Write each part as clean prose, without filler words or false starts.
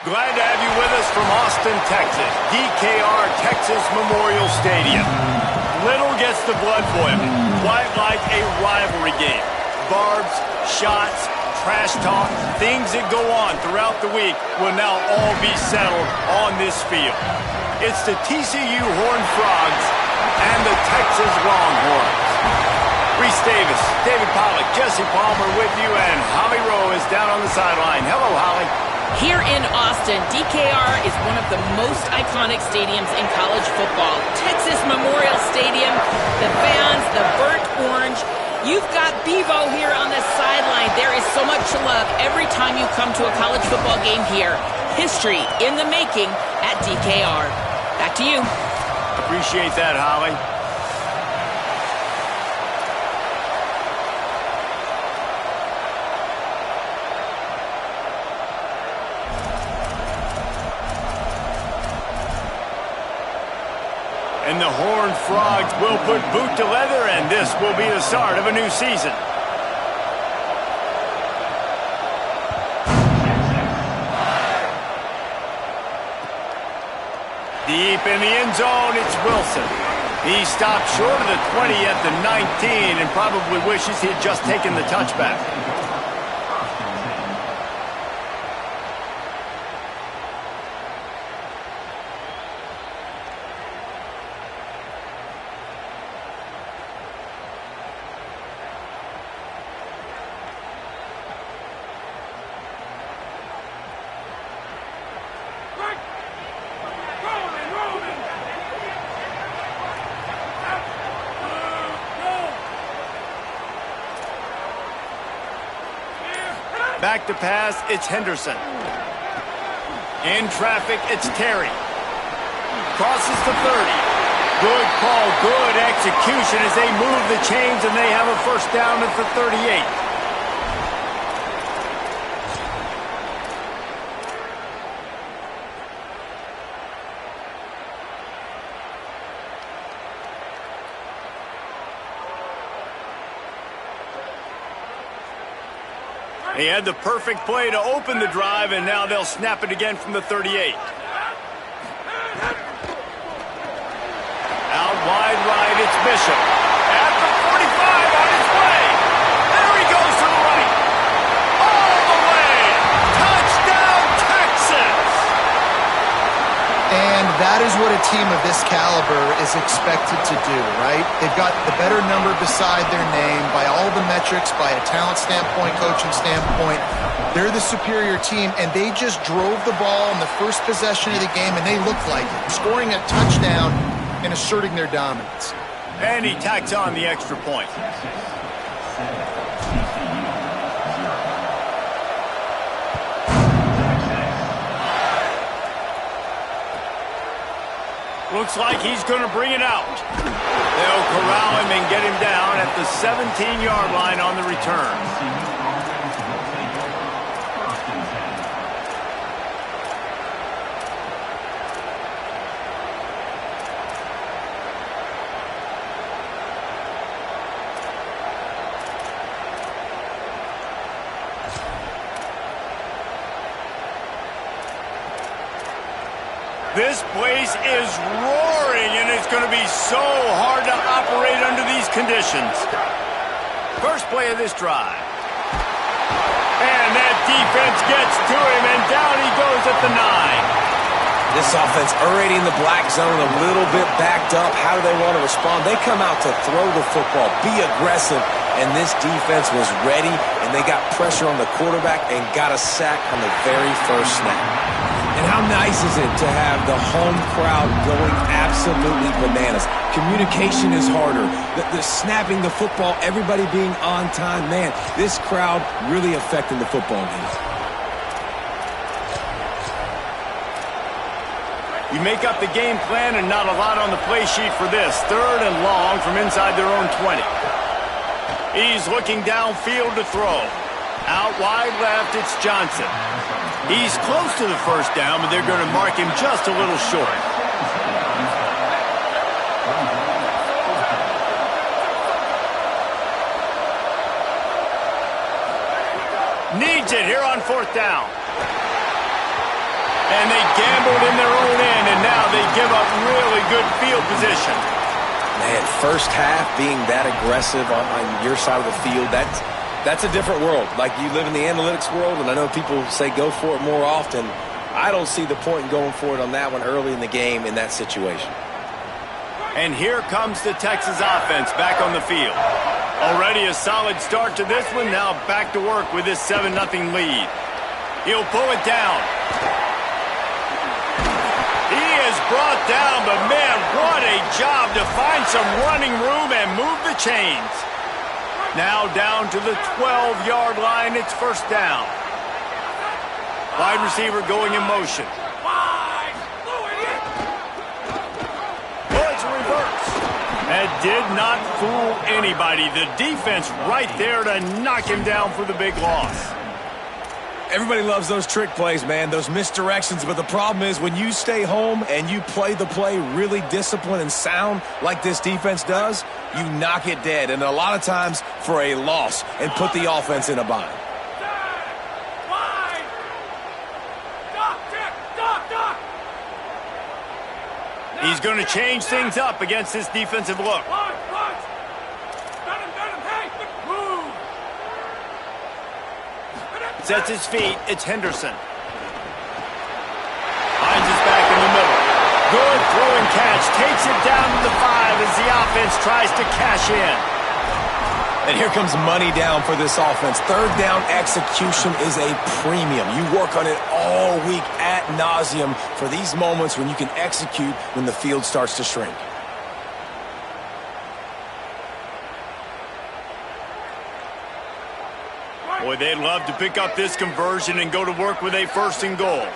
Glad to have you with us from Austin, Texas. DKR Texas Memorial Stadium. Little gets the blood boiling, quite like a rivalry game. Barbs, shots, trash talk, things that go on throughout the week will now all be settled on this field. It's the TCU Horned Frogs and the Texas Longhorns. Reese Davis, David Pollack, Jesse Palmer with you, and Holly Rowe is down on the sideline. Hello, Holly. Here in Austin, DKR is one of the most iconic stadiums in college football. Texas Memorial Stadium, the fans, the burnt orange. You've got Bevo here on the sideline. There is so much love every time you come to a college football game here. History in the making at DKR. Back to you. Appreciate that, Holly. And the Horned Frogs will put boot to leather, and this will be the start of a new season. Deep in the end zone, it's Wilson. He stopped short of the 20 at the 19 and probably wishes he had just taken the touchback. Back to pass, it's Henderson. In traffic, it's Terry. Crosses the 30. Good call, good execution as they move the chains, and they have a first down at the 38. He had the perfect play to open the drive, and now they'll snap it again from the 38. Out wide right, it's Bishop. At the 45, on his way. There he goes to the right. All the way. Touchdown, Texas! And that is what a team of this caliber is expected to do, right? They've got the better number beside their name by all the metrics, by a talent standpoint, coaching standpoint. They're the superior team, and they just drove the ball in the first possession of the game, and they looked like it, scoring a touchdown and asserting their dominance. And he tacks on the extra point. Looks like he's going to bring it out. They'll corral him and get him down at the 17-yard line on the return. This place is roaring, and it's going to be so hard to operate under these conditions. First play of this drive. And that defense gets to him, and down he goes at the 9. This offense already in the black zone, a little bit backed up. How do they want to respond? They come out to throw the football, be aggressive, and this defense was ready, and they got pressure on the quarterback and got a sack on the very first snap. And how nice is it to have the home crowd going absolutely bananas? Communication is harder. The snapping the football, everybody being on time. Man, this crowd really affecting the football game. You make up the game plan and not a lot on the play sheet for this. 3rd and long from inside their own 20. He's looking downfield to throw. Out wide left, it's Johnson. He's close to the first down, but they're going to mark him just a little short. Needs it here on 4th down. And they gambled in their own end, and now they give up really good field position. Man, first half being that aggressive on your side of the field, that's a different world. Like, you live in the analytics world, and I know people say go for it more often. I don't see the point in going for it on that one early in the game in that situation. And here comes the Texas offense back on the field. Already a solid start to this one. Now back to work with this 7-0 lead. He'll pull it down. He is brought down, but man, what a job to find some running room and move the chains. Now down to the 12-yard line. It's first down. Wide receiver going in motion. Oh, it's a reverse. That did not fool anybody. The defense right there to knock him down for the big loss. Everybody loves those trick plays, man, those misdirections. But the problem is when you stay home and you play the play really disciplined and sound like this defense does, you knock it dead. And a lot of times for a loss and put the offense in a bind. He's going to change things up against this defensive look. Sets his feet. It's Henderson. Finds his back in the middle. Good throw and catch. Takes it down to the 5 as the offense tries to cash in. And here comes money down for this offense. Third down execution is a premium. You work on it all week ad nauseum for these moments when you can execute when the field starts to shrink. Boy, they'd love to pick up this conversion and go to work with a 1st and goal.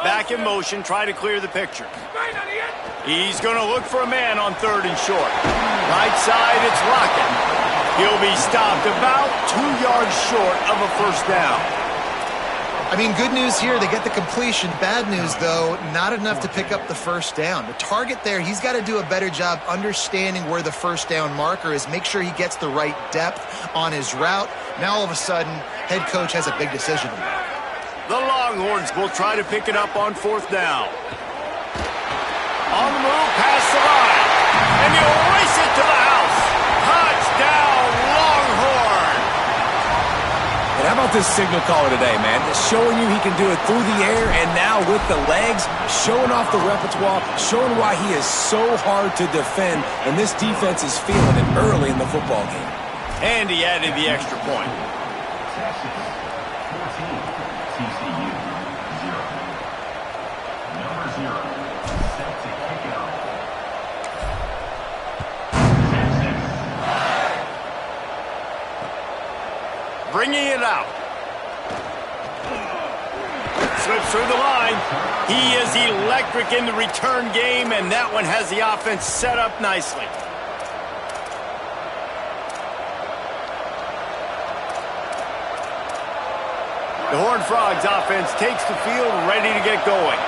Back in motion, try to clear the picture. He's going to look for a man on 3rd and short. Right side, it's Lockett. He'll be stopped about 2 yards short of a 1st down. I mean, good news here, they get the completion. Bad news, though, not enough to pick up the 1st down. The target there, he's got to do a better job understanding where the 1st down marker is, make sure he gets the right depth on his route. Now, all of a sudden, head coach has a big decision to make. The Longhorns will try to pick it up on 4th down. On the move, past the line. And he'll race it to the house. Touchdown, Longhorn. And how about this signal caller today, man? Just showing you he can do it through the air and now with the legs, showing off the repertoire, showing why he is so hard to defend, and this defense is feeling it early in the football game. And he added the extra point. TCU, 0. Number 0, set to kick it off. Bringing it out. Slips through the line. He is electric in the return game, and that one has the offense set up nicely. The Horned Frogs offense takes the field, ready to get going.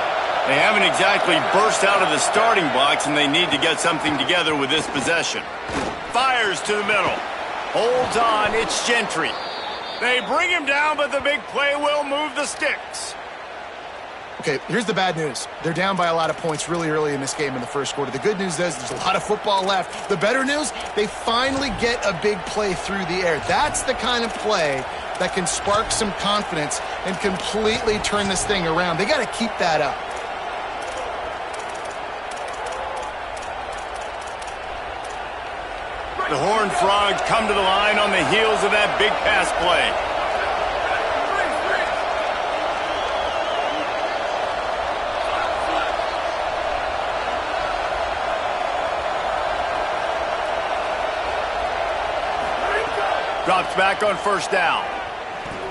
They haven't exactly burst out of the starting blocks, and they need to get something together with this possession. Fires to the middle. Holds on. It's Gentry. They bring him down, but the big play will move the sticks. Okay, here's the bad news. They're down by a lot of points really early in this game in the 1st quarter. The good news is there's a lot of football left. The better news, they finally get a big play through the air. That's the kind of play that can spark some confidence and completely turn this thing around. They got to keep that up. The Horned Frogs come to the line on the heels of that big pass play. Drops back on 1st down.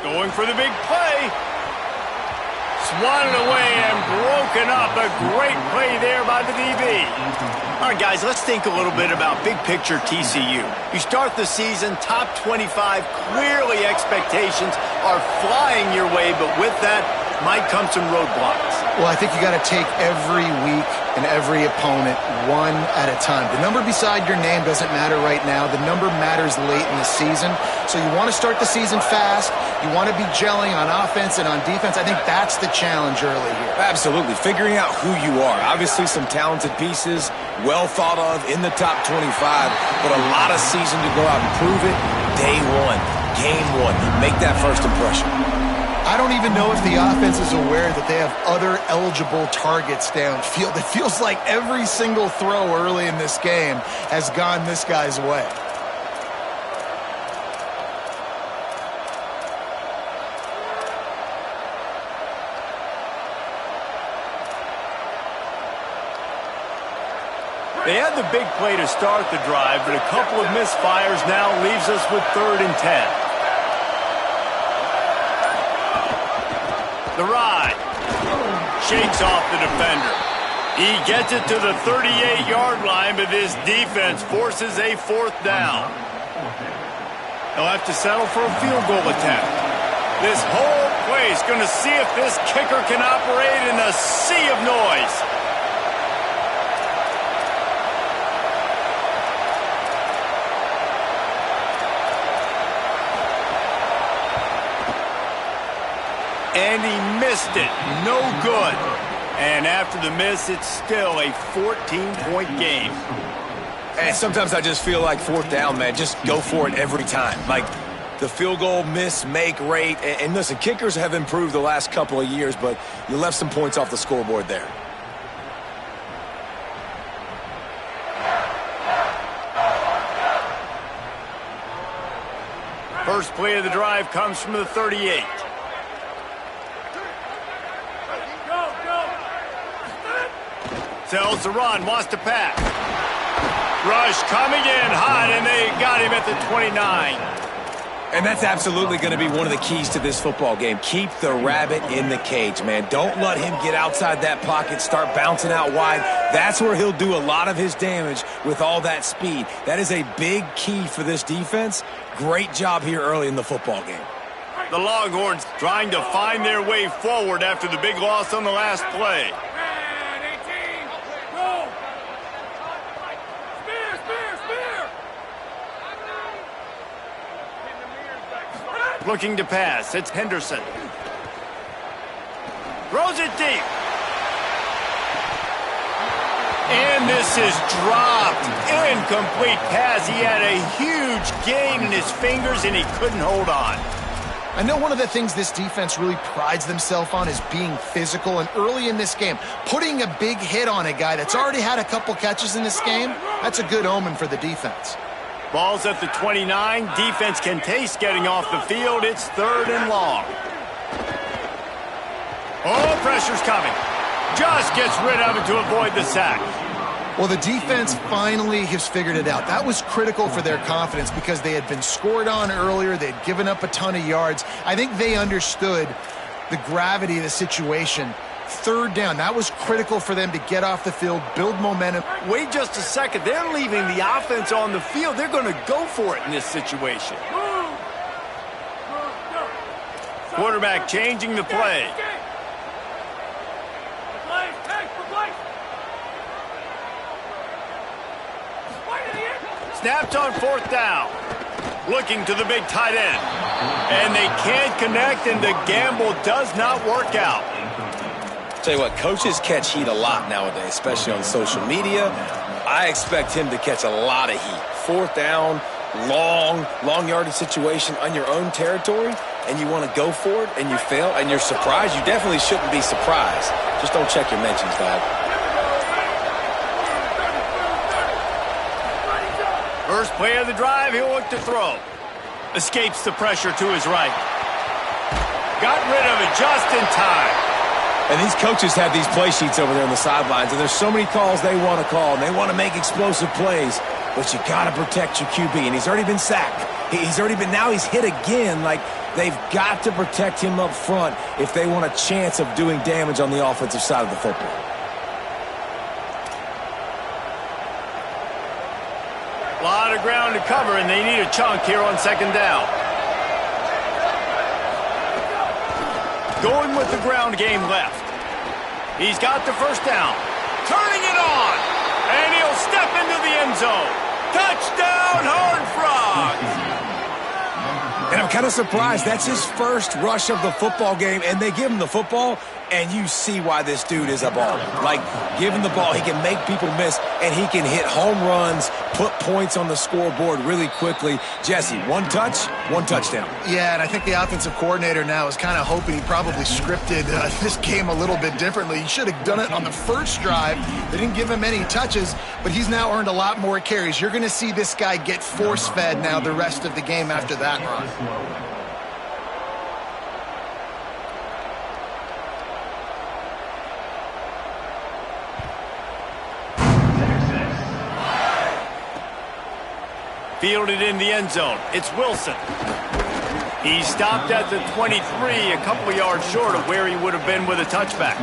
Going for the big play. Swatted away and broken up. A great play there by the DB. All right, guys, let's think a little bit about big picture TCU. You start the season, top 25. Clearly expectations are flying your way, but with that, might come some roadblocks. Well, I think you got to take every week and every opponent one at a time. The number beside your name doesn't matter right now. The number matters late in the season. So you want to start the season fast. You want to be gelling on offense and on defense. I think that's the challenge early here. Absolutely. Figuring out who you are. Obviously some talented pieces, well thought of in the top 25, but a lot of season to go out and prove it. Day one, game one. Make that first impression. I don't even know if the offense is aware that they have other eligible targets downfield. It feels like every single throw early in this game has gone this guy's way. They had the big play to start the drive, but a couple of misfires now leaves us with 3rd and 10. The ride. Shakes off the defender. He gets it to the 38-yard line, but this defense forces a 4th down. They'll have to settle for a field goal attempt. This whole play is going to see if this kicker can operate in a sea of noise. And he missed it. No good. And after the miss, it's still a 14-point game. And sometimes I just feel like 4th down, man. Just go for it every time. Like the field goal miss, make rate. And listen, kickers have improved the last couple of years, but you left some points off the scoreboard there. First play of the drive comes from the 38. Tells the run, wants to pass. Rush coming in hot, and they got him at the 29. And that's absolutely going to be one of the keys to this football game. Keep the rabbit in the cage, man. Don't let him get outside that pocket, start bouncing out wide. That's where he'll do a lot of his damage with all that speed. That is a big key for this defense. Great job here early in the football game. The Longhorns trying to find their way forward after the big loss on the last play. Looking to pass. It's Henderson. Throws it deep. And this is dropped. Incomplete pass. He had a huge gain in his fingers, and he couldn't hold on. I know one of the things this defense really prides themselves on is being physical, and early in this game, putting a big hit on a guy that's already had a couple catches in this game, that's a good omen for the defense. Ball's at the 29. Defense can taste getting off the field. It's 3rd and long. Oh, pressure's coming. Just gets rid of it to avoid the sack. Well, the defense finally has figured it out. That was critical for their confidence because they had been scored on earlier. They had given up a ton of yards. I think they understood the gravity of the situation. 3rd down, that was critical for them to get off the field, build momentum. Wait just a second. They're leaving the offense on the field. They're going to go for it in this situation. Quarterback changing the play. Snapped on 4th down. Looking to the big tight end. And they can't connect, and the gamble does not work out. Tell you what, coaches catch heat a lot nowadays, especially on social media. I expect him to catch a lot of heat. 4th down, long yardage situation on your own territory, and you want to go for it, and you fail, and you're surprised. You definitely shouldn't be surprised. Just don't check your mentions, dog. First play of the drive, he'll look to throw. Escapes the pressure to his right. Got rid of it just in time. And these coaches have these play sheets over there on the sidelines, and there's so many calls they want to call, and they want to make explosive plays, but you got to protect your QB, and he's already been sacked. Now he's hit again. Like, they've got to protect him up front if they want a chance of doing damage on the offensive side of the football. A lot of ground to cover, and they need a chunk here on 2nd down. going with the ground game left. He's got the first down. Turning it on. And he'll step into the end zone. Touchdown, Horned Frogs! And I'm kind of surprised. That's his first rush of the football game, and they give him the football, and you see why this dude is a baller. Like, give him the ball, he can make people miss, and he can hit home runs, put points on the scoreboard really quickly. Jesse, one touch, one touchdown. Yeah, and I think the offensive coordinator now is kind of hoping he probably scripted this game a little bit differently. He should have done it on the first drive. They didn't give him any touches, but he's now earned a lot more carries. You're going to see this guy get force-fed now the rest of the game after that run. Fielded in the end zone. It's Wilson. He stopped at the 23, a couple of yards short of where he would have been with a touchback.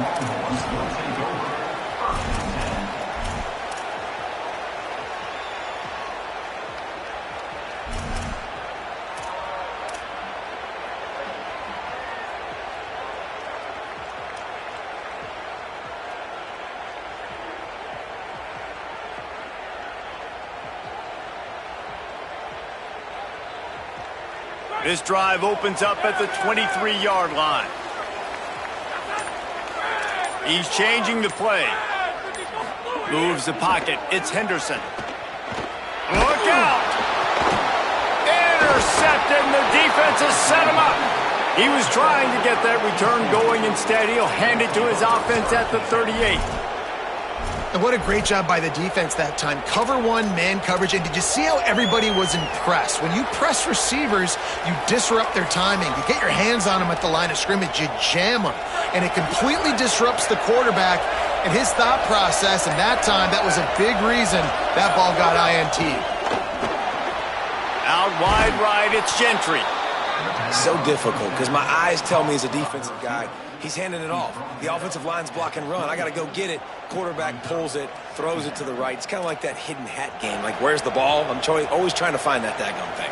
This drive opens up at the 23-yard line. He's changing the play. Moves the pocket. It's Henderson. Look out! Intercepted, and the defense has set him up. He was trying to get that return going. Instead, he'll hand it to his offense at the 38. And what a great job by the defense that time. Cover one, man coverage. And did you see how everybody was impressed? When you press receivers, you disrupt their timing. You get your hands on them at the line of scrimmage. You jam them. And it completely disrupts the quarterback and his thought process. And that time, that was a big reason that ball got INT. Out wide right, it's Gentry. So difficult because my eyes tell me as a defensive guy, he's handing it off. The offensive line's block and run. I got to go get it. Quarterback pulls it, throws it to the right. It's kind of like that hidden hat game. Like, where's the ball? I'm always trying to find that daggone thing.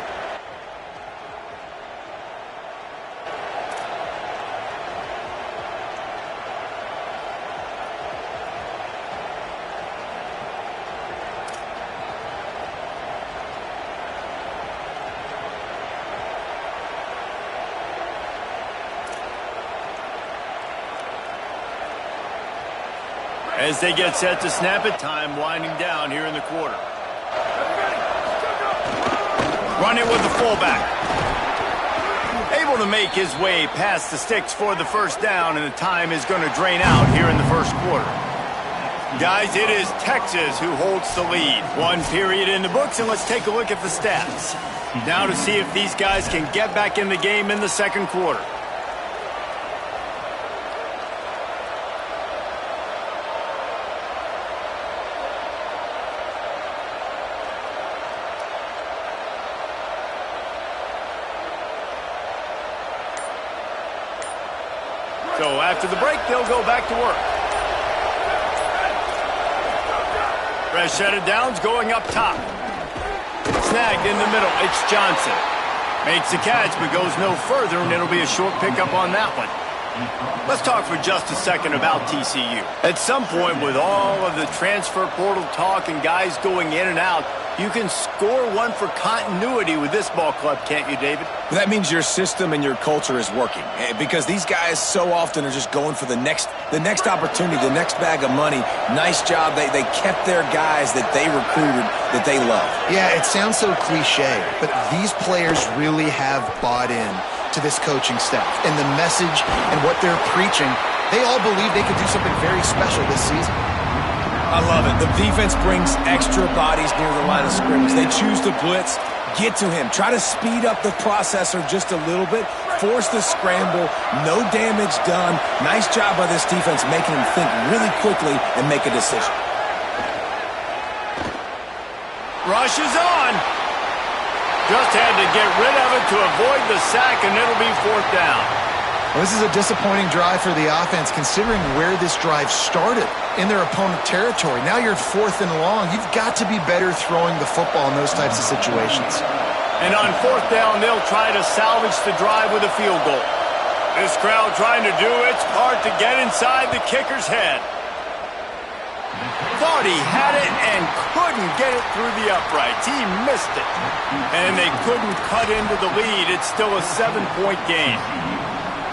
As they get set to snap it, time winding down here in the quarter. Run it with the fullback. Able to make his way past the sticks for the first down, and the time is going to drain out here in the first quarter. Guys, it is Texas who holds the lead. One period in the books, and let's take a look at the stats. Now to see if these guys can get back in the game in the second quarter. So after the break, they'll go back to work. Fresh set of downs going up top. Snagged in the middle. It's Johnson. Makes the catch, but goes no further, and it'll be a short pickup on that one. Let's talk for just a second about TCU. At some point, with all of the transfer portal talk and guys going in and out, you can score one for continuity with this ball club, can't you, David? That means your system and your culture is working, because these guys so often are just going for the next opportunity, the next bag of money. Nice job. They kept their guys that they recruited, that they love. Yeah, it sounds so cliche, but these players really have bought in to this coaching staff and the message and what they're preaching. They all believe they could do something very special this season. I love it. The defense brings extra bodies near the line of scrimmage. They choose to blitz, get to him, try to speed up the processor just a little bit, force the scramble, no damage done. Nice job by this defense making him think really quickly and make a decision. Rush is on. Just had to get rid of it to avoid the sack, and it'll be fourth down. Well, this is a disappointing drive for the offense, considering where this drive started in their opponent territory. Now you're fourth and long. You've got to be better throwing the football in those types of situations. And on fourth down, they'll try to salvage the drive with a field goal. This crowd trying to do its part to get inside the kicker's head. Thought he had it and couldn't get it through the uprights. He missed it. And they couldn't cut into the lead. It's still a 7-point game.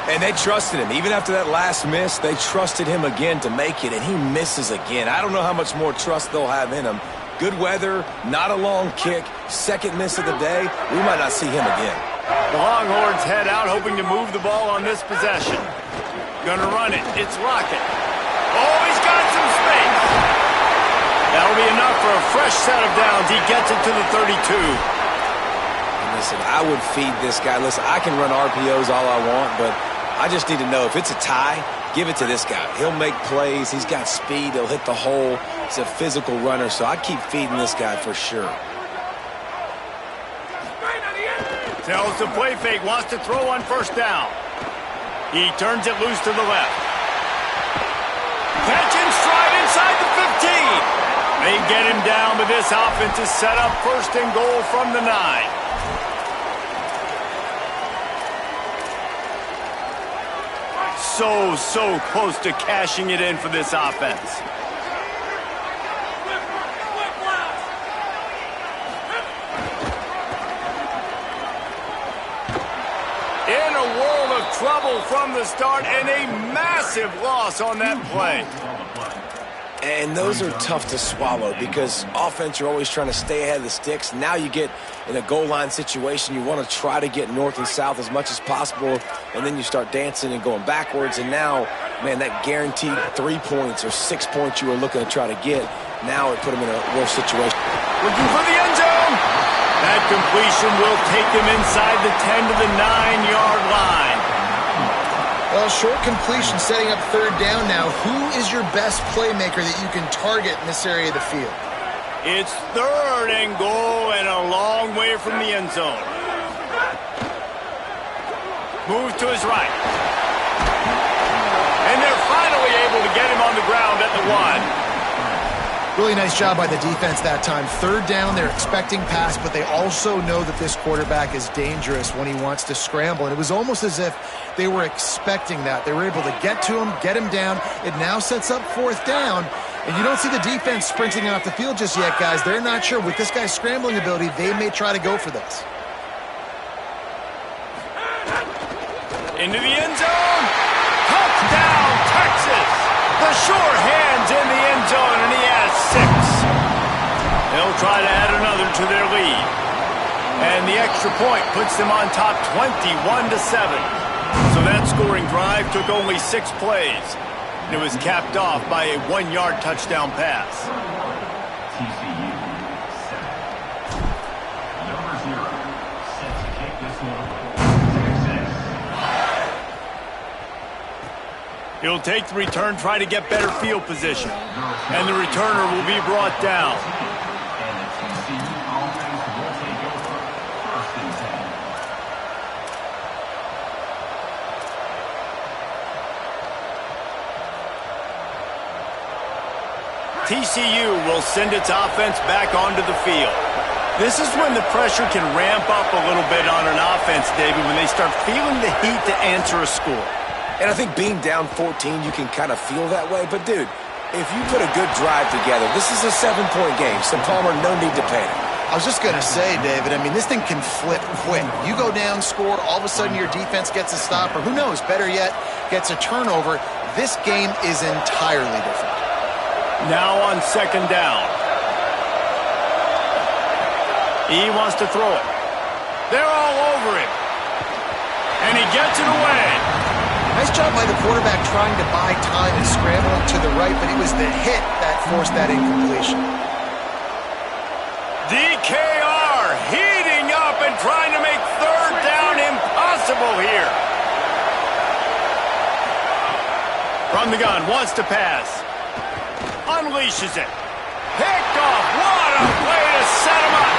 And they trusted him. Even after that last miss, they trusted him again to make it, and he misses again. I don't know how much more trust they'll have in him. Good weather, not a long kick, second miss of the day. We might not see him again. The Longhorns head out hoping to move the ball on this possession. Gonna run it. It's Lockett. Oh, he's got some space. That'll be enough for a fresh set of downs. He gets it to the 32. And listen, I would feed this guy. Listen, I can run RPOs all I want, but I just need to know if it's a tie, give it to this guy. He'll make plays. He's got speed. He'll hit the hole. He's a physical runner, so I'd keep feeding this guy for sure. Tells the play fake, wants to throw on first down. He turns it loose to the left. Catch and stride inside the 15. They get him down, but this offense is set up first and goal from the 9. So close to cashing it in for this offense. In a world of trouble from the start, and a massive loss on that play. And those are tough to swallow because offense, you're always trying to stay ahead of the sticks. Now you get in a goal line situation, you want to try to get north and south as much as possible, and then you start dancing and going backwards. And now, man, that guaranteed 3 points or 6 points you were looking to try to get, now it put them in a worse situation. Looking for the end zone. That completion will take them inside the 10 to the 9-yard line. Well, short completion setting up third down now. Who is your best playmaker that you can target in this area of the field? It's third and goal and a long way from the end zone. Moves to his right. And they're finally able to get him on the ground at the 1. Really nice job by the defense that time. Third down, they're expecting pass, but they also know that this quarterback is dangerous when he wants to scramble. And it was almost as if they were expecting that. They were able to get to him, get him down. It now sets up fourth down. And you don't see the defense sprinting off the field just yet, guys. They're not sure. With this guy's scrambling ability, they may try to go for this. Into the end zone. Touchdown, Texas. The sure hands in the end zone, and he has 6. They'll try to add another to their lead. And the extra point puts them on top 21-7. So that scoring drive took only 6 plays. And it was capped off by a 1-yard touchdown pass. TCU, set. Number 0, set to kick this one. He'll take the return, try to get better field position. And the returner will be brought down. And the TCU offense will take over first and 10. TCU will send its offense back onto the field. This is when the pressure can ramp up a little bit on an offense, David, when they start feeling the heat to answer a score. And I think being down 14, you can kind of feel that way. But, dude, if you put a good drive together, this is a 7-point game. So, Palmer, no need to panic. I was just going to say, David, I mean, this thing can flip quick. You go down, score, all of a sudden your defense gets a stop, or who knows, better yet, gets a turnover. This game is entirely different. Now on second down. He wants to throw it. They're all over him. And he gets it away. Nice job by the quarterback trying to buy time and scrambling to the right, but it was the hit that forced that incompletion. DKR heating up and trying to make third down impossible here. From the gun, wants to pass. Unleashes it. Picked off. What a way to set him up.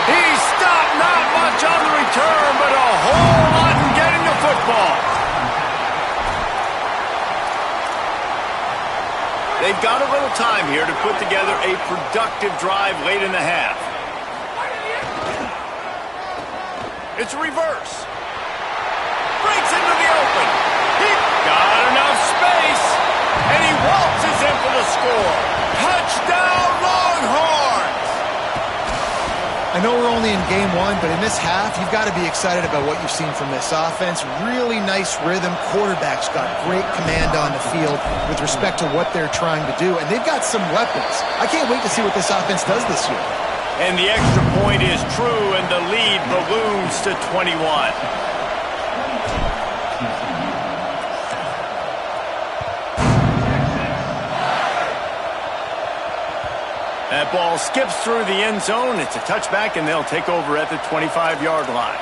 He stopped not much on the return, but a whole lot in getting the football. They've got a little time here to put together a productive drive late in the half. It's a reverse. Breaks into the open. score. Touchdown, Longhorns! I know we're only in game one, but in this half, you've got to be excited about what you've seen from this offense. Really nice rhythm. Quarterback's got great command on the field with respect to what they're trying to do, and they've got some weapons. I can't wait to see what this offense does this year. And the extra point is true, and the lead balloons to 21. That ball skips through the end zone. It's a touchback, and they'll take over at the 25-yard line.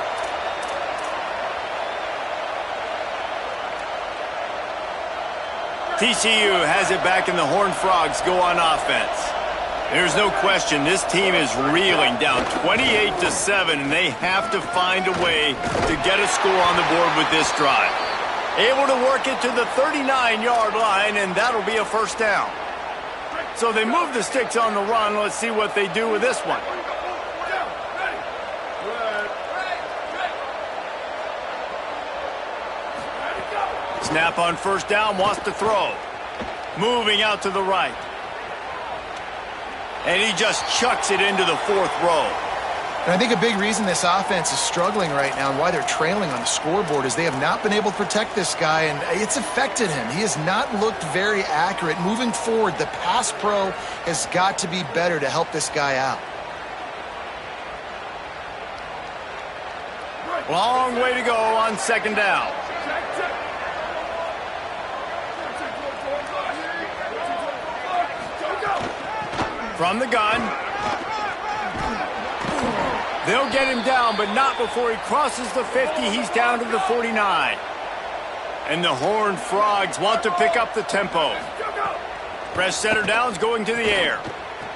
TCU has it back, and the Horned Frogs go on offense. There's no question this team is reeling, down 28-7, and they have to find a way to get a score on the board with this drive. Able to work it to the 39-yard line, and that'll be a first down. So they move the sticks on the run. Let's see what they do with this one. Snap on first down, wants to throw. Moving out to the right. And he just chucks it into the fourth row. And I think a big reason this offense is struggling right now and why they're trailing on the scoreboard is they have not been able to protect this guy, and it's affected him. He has not looked very accurate. Moving forward, the pass pro has got to be better to help this guy out. Long way to go on second down. From the gun. They'll get him down, but not before he crosses the 50. He's down to the 49. And the Horned Frogs want to pick up the tempo. Press center downs going to the air.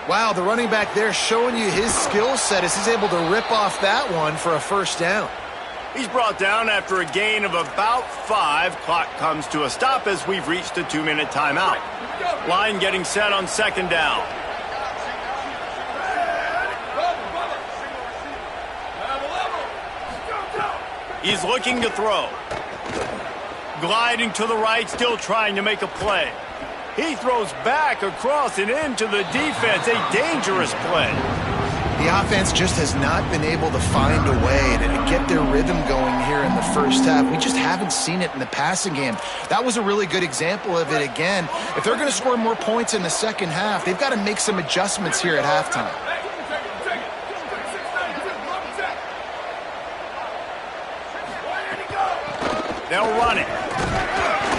Wow, the running back there showing you his skill set as he's able to rip off that one for a first down. He's brought down after a gain of about 5. Clock comes to a stop as we've reached a 2-minute timeout. Line getting set on second down. He's looking to throw. Gliding to the right, still trying to make a play. He throws back across and into the defense. A dangerous play. The offense just has not been able to find a way to get their rhythm going here in the first half. We just haven't seen it in the passing game. That was a really good example of it again. If they're going to score more points in the second half, they've got to make some adjustments here at halftime. They'll run it.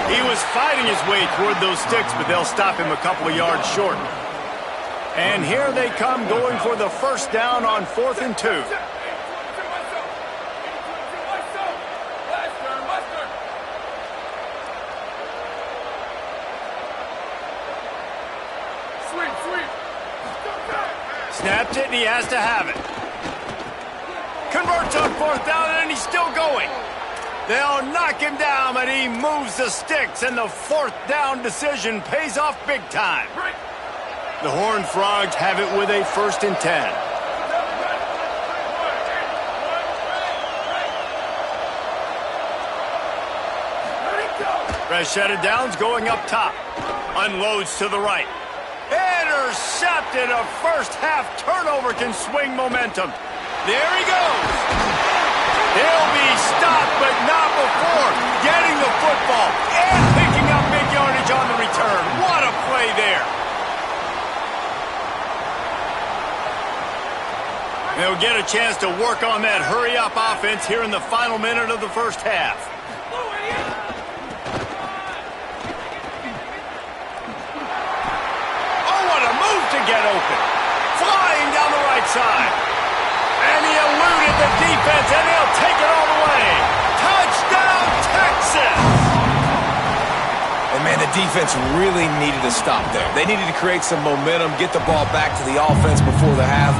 He was fighting his way toward those sticks, but they'll stop him a couple of yards short. And here they come going for the first down on 4th and 2. Snapped it, and he has to have it. Converts on 4th down, and he's still going. They'll knock him down, but he moves the sticks, and the 4th down decision pays off big time. The Horned Frogs have it with a 1st and 10. Rashada Downs going up top. Unloads to the right. Intercepted. A first half turnover can swing momentum. There he goes. He'll be stopped, but not before getting the football and picking up big yardage on the return. What a play there. They'll get a chance to work on that hurry-up offense here in the final minute of the first half. Oh, what a move to get open. Flying down the right side. And he eluded the defense, and they'll take it all the way. Touchdown, Texas! And, man, the defense really needed to stop there. They needed to create some momentum, get the ball back to the offense before the half.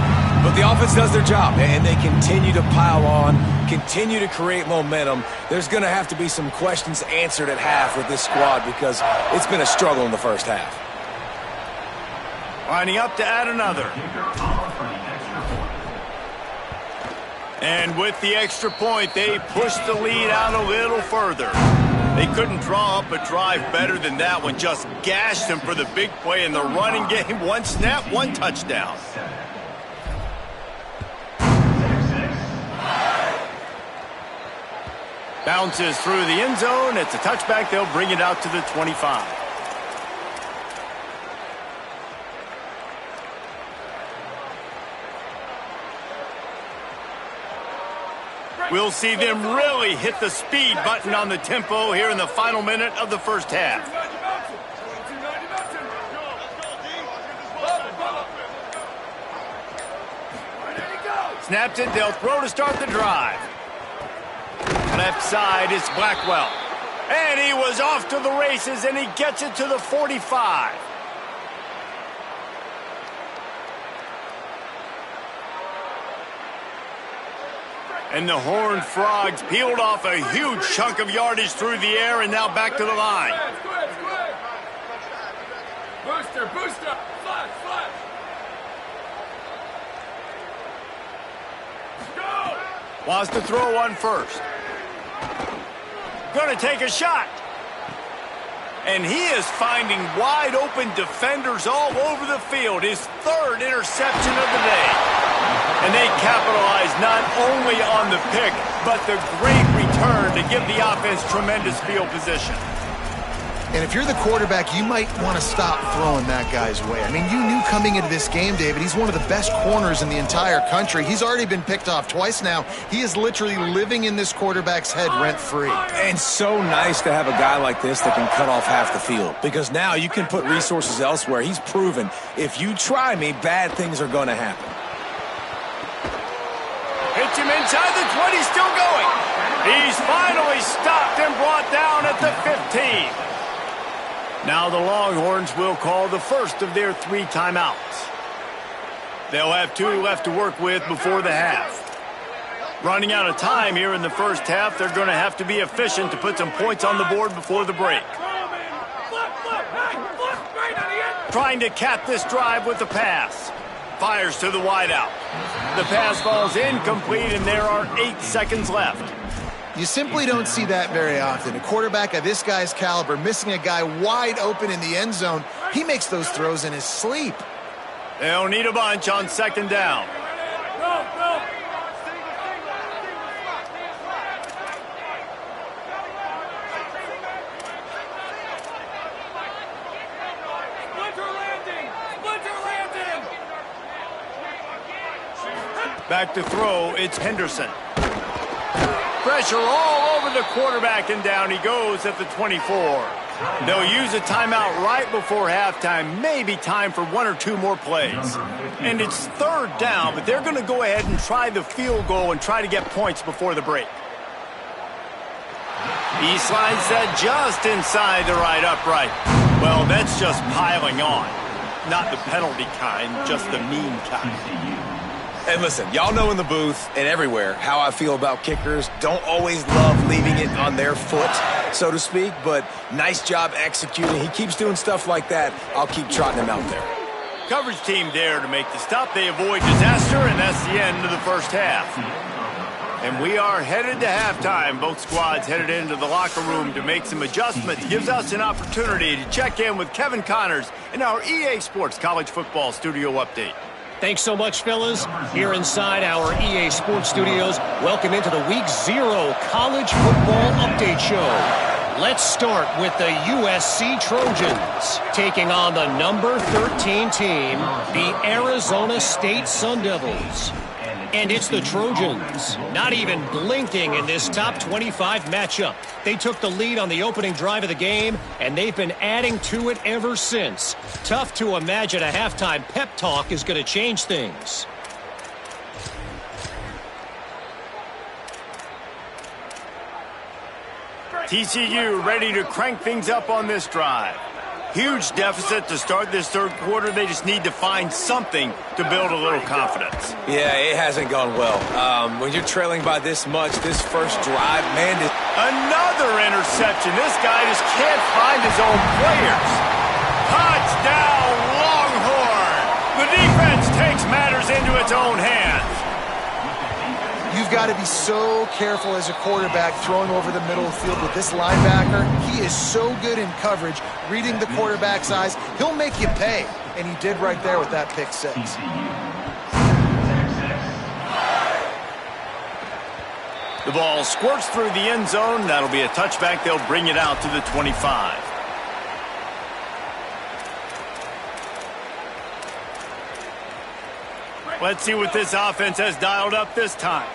But the offense does their job, and they continue to pile on, continue to create momentum. There's going to have to be some questions answered at half with this squad because it's been a struggle in the first half. Lining up to add another. And with the extra point, they push the lead out a little further. They couldn't draw up a drive better than that one. Just gashed him for the big play in the running game. One snap, one touchdown. Bounces through the end zone. It's a touchback. They'll bring it out to the 25. We'll see them really hit the speed button on the tempo here in the final minute of the first half. Snaps it, they'll throw to start the drive. Left side is Blackwell. And he was off to the races, and he gets it to the 45. And the Horned Frogs peeled off a huge chunk of yardage through the air and now back to the line. Booster, booster, flash, flash. Go! Wants to throw one first. Going to take a shot. And he is finding wide open defenders all over the field. His third interception of the day. And they capitalize not only on the pick, but the great return to give the offense tremendous field position. And if you're the quarterback, you might want to stop throwing that guy's way. I mean, you knew coming into this game, David, he's one of the best corners in the entire country. He's already been picked off twice now. He is literally living in this quarterback's head rent-free. And so nice to have a guy like this that can cut off half the field, because now you can put resources elsewhere. He's proven if you try me, bad things are going to happen. Hits him inside the 20, still going. He's finally stopped and brought down at the 15. Now the Longhorns will call the first of their 3 timeouts. They'll have 2 left to work with before the half. Running out of time here in the first half, they're going to have to be efficient to put some points on the board before the break. Trying to cap this drive with the pass. Fires to the wideout. The pass falls incomplete, and there are 8 seconds left. You simply don't see that very often. A quarterback of this guy's caliber missing a guy wide open in the end zone. He makes those throws in his sleep. They'll need a bunch on second down. Back to throw, it's Henderson. Pressure all over the quarterback, and down he goes at the 24. They'll use a timeout right before halftime, maybe time for 1 or 2 more plays. And it's third down, but they're going to go ahead and try the field goal and try to get points before the break. He slides that just inside the right upright. Well, that's just piling on. Not the penalty kind, just the mean kind. And listen, y'all know in the booth and everywhere how I feel about kickers. Don't always love leaving it on their foot, so to speak, but nice job executing. He keeps doing stuff like that. I'll keep trotting him out there. Coverage team there to make the stop. They avoid disaster, and that's the end of the first half. And we are headed to halftime. Both squads headed into the locker room to make some adjustments. Gives us an opportunity to check in with Kevin Connors in our EA Sports College Football Studio Update. Thanks so much, fellas. Here inside our EA Sports Studios, welcome into the Week 0 College Football Update Show. Let's start with the USC Trojans, taking on the number 13 team, the Arizona State Sun Devils. And it's the Trojans, not even blinking in this top 25 matchup. They took the lead on the opening drive of the game, and they've been adding to it ever since. Tough to imagine a halftime pep talk is going to change things. TCU ready to crank things up on this drive. Huge deficit to start this third quarter. They just need to find something to build a little confidence. Yeah, it hasn't gone well. When you're trailing by this much, this first drive, man. Another interception. This guy just can't find his own players. Touchdown, Longhorn. The defense takes matters into its own hands. You've got to be so careful as a quarterback throwing over the middle of the field with this linebacker. He is so good in coverage, reading the quarterback's eyes. He'll make you pay, and he did right there with that pick six. The ball squirts through the end zone. That'll be a touchback. They'll bring it out to the 25. Let's see what this offense has dialed up this time.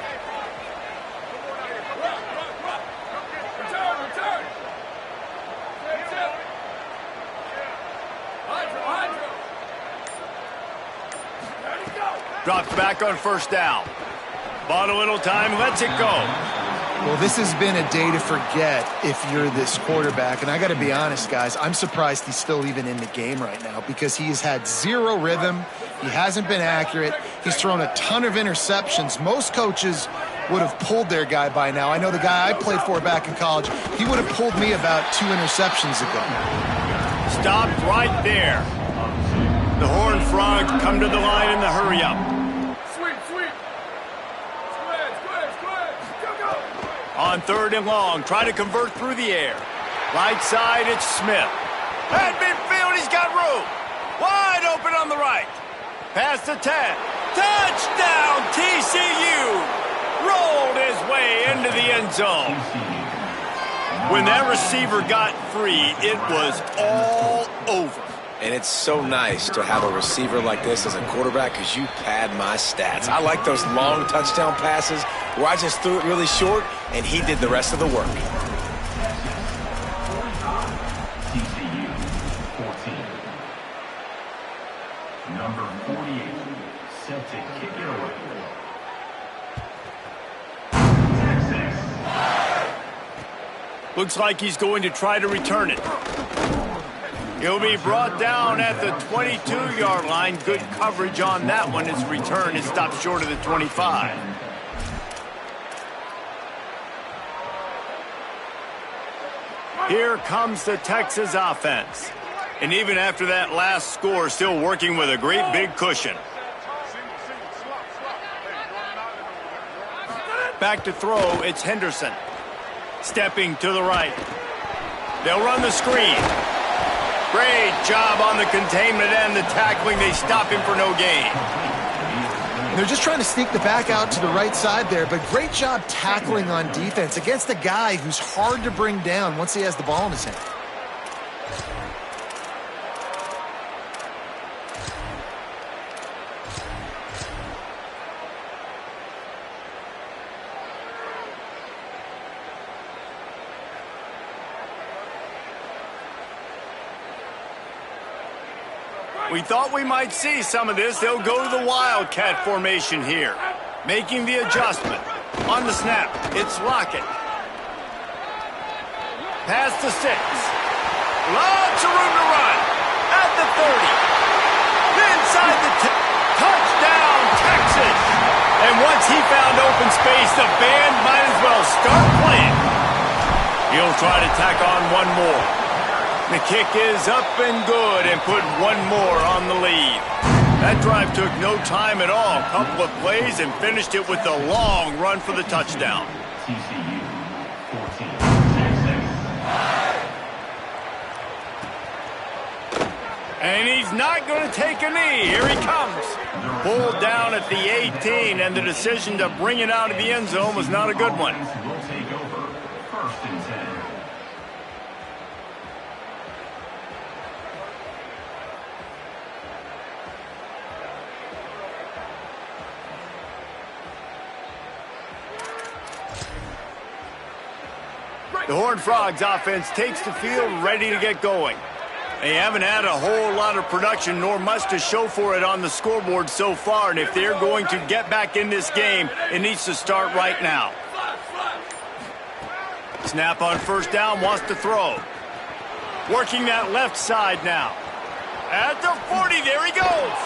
Drops back on first down. Bought a little time, lets it go. Well, this has been a day to forget if you're this quarterback. And I got to be honest, guys, I'm surprised he's still even in the game right now because he has had zero rhythm. He hasn't been accurate. He's thrown a ton of interceptions. Most coaches would have pulled their guy by now. I know the guy I played for back in college, he would have pulled me about 2 interceptions ago. Stopped right there. The Horned Frogs come to the line in the hurry-up. On 3rd and long, try to convert through the air. Right side, it's Smith. At midfield, he's got room. Wide open on the right. Pass to 10. Touchdown, TCU. Rolled his way into the end zone. When that receiver got free, it was all over. And it's so nice to have a receiver like this as a quarterback because you pad my stats. I like those long touchdown passes where I just threw it really short and he did the rest of the work. TCU 14. Number 48, set to kick it away. Looks like he's going to try to return it. He'll be brought down at the 22-yard line. Good coverage on that one. His return is stopped short of the 25. Here comes the Texas offense. And even after that last score, still working with a great big cushion. Back to throw, it's Henderson. Stepping to the right. They'll run the screen. Great job on the containment and the tackling. They stop him for no gain. They're just trying to sneak the back out to the right side there, but great job tackling on defense against a guy who's hard to bring down once he has the ball in his hand. We thought we might see some of this. They'll go to the Wildcat formation here. Making the adjustment. On the snap, it's Lockett. Pass to 6. Lots of room to run. At the 30. Inside the 10. Touchdown, Texas. And once he found open space, the band might as well start playing. He'll try to tack on one more. The kick is up and good and put one more on the lead. That drive took no time at all. Couple of plays and finished it with a long run for the touchdown. TCU 14. And he's not going to take a knee. Here he comes. Pulled down at the 18, and the decision to bring it out of the end zone was not a good one. Will take over 1st and 10. The Horned Frogs offense takes the field ready to get going. They haven't had a whole lot of production nor much to show for it on the scoreboard so far, and if they're going to get back in this game, it needs to start right now. Snap on first down, wants to throw. Working that left side now. At the 40, there he goes.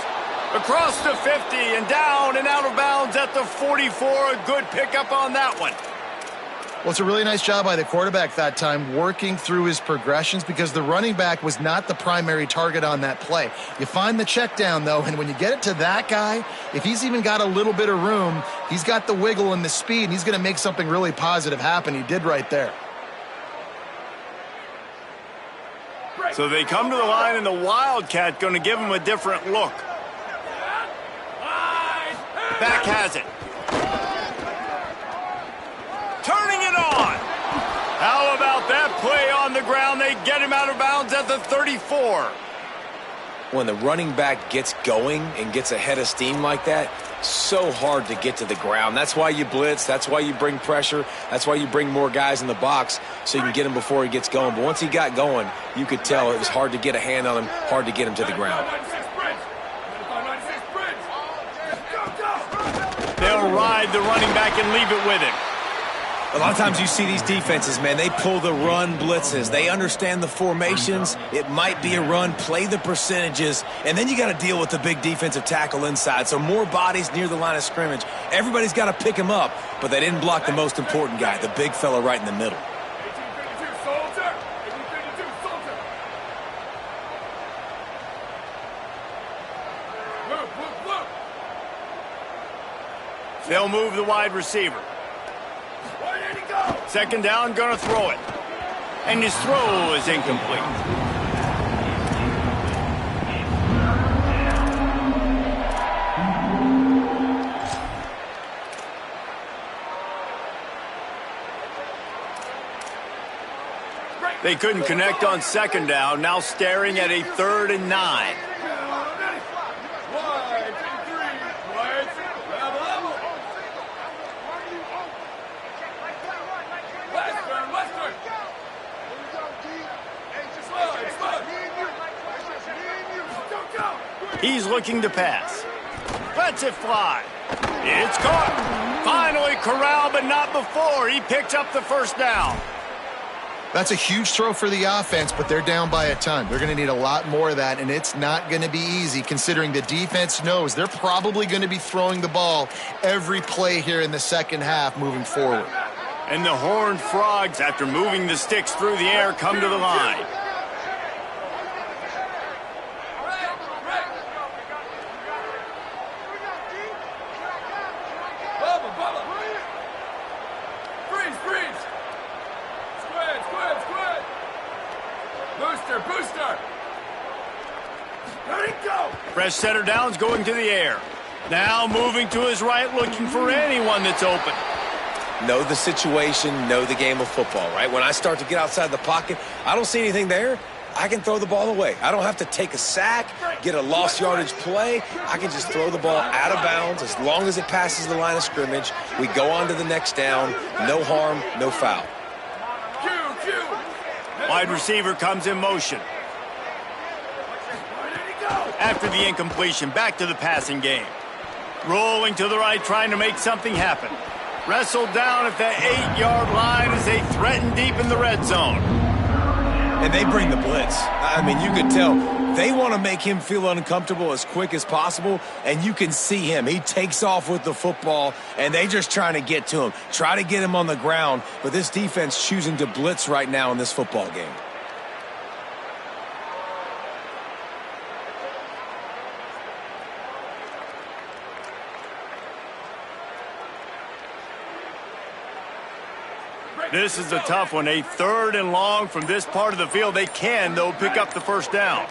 Across the 50 and down and out of bounds at the 44. A good pickup on that one. Well, it's a really nice job by the quarterback that time, working through his progressions, because the running back was not the primary target on that play. You find the check down, though, and when you get it to that guy, if he's even got a little bit of room, he's got the wiggle and the speed, and he's going to make something really positive happen. He did right there. So they come to the line, and the Wildcat going to give him a different look. Back has it. Turning it on. How about that play on the ground? They get him out of bounds at the 34. When the running back gets going and gets ahead of steam like that, so hard to get to the ground. That's why you blitz. That's why you bring pressure. That's why you bring more guys in the box so you can get him before he gets going. But once he got going, you could tell it was hard to get a hand on him, hard to get him to the ground. They'll ride the running back and leave it with him. A lot of times you see these defenses, man, they pull the run blitzes. They understand the formations. It might be a run, play the percentages, and then you got to deal with the big defensive tackle inside. So more bodies near the line of scrimmage. Everybody's got to pick him up, but they didn't block the most important guy, the big fella right in the middle. They'll move the wide receiver. Second down, gonna throw it. And his throw is incomplete. They couldn't connect on second down, now staring at a 3rd and 9. He's looking to pass. Lets it fly. It's caught. Finally corralled, but not before. He picks up the first down. That's a huge throw for the offense, but they're down by a ton. They're going to need a lot more of that, and it's not going to be easy considering the defense knows they're probably going to be throwing the ball every play here in the second half moving forward. And the Horned Frogs, after moving the sticks through the air, come to the line. Fresh setter downs going to the air. Now moving to his right, looking for anyone that's open. Know the situation, know the game of football, right? When I start to get outside the pocket, I don't see anything there, I can throw the ball away. I don't have to take a sack, get a lost yardage play. I can just throw the ball out of bounds as long as it passes the line of scrimmage. We go on to the next down. No harm, no foul. Wide receiver comes in motion. After the incompletion, back to the passing game. Rolling to the right, trying to make something happen. Wrestled down at the 8-yard line as they threaten deep in the red zone. And they bring the blitz. I mean, you could tell they want to make him feel uncomfortable as quick as possible, and you can see him. He takes off with the football, and they just trying to get to him, try to get him on the ground, but this defense choosing to blitz right now in this football game. This is a tough one. A 3rd and long from this part of the field. They can, though, pick up the first down.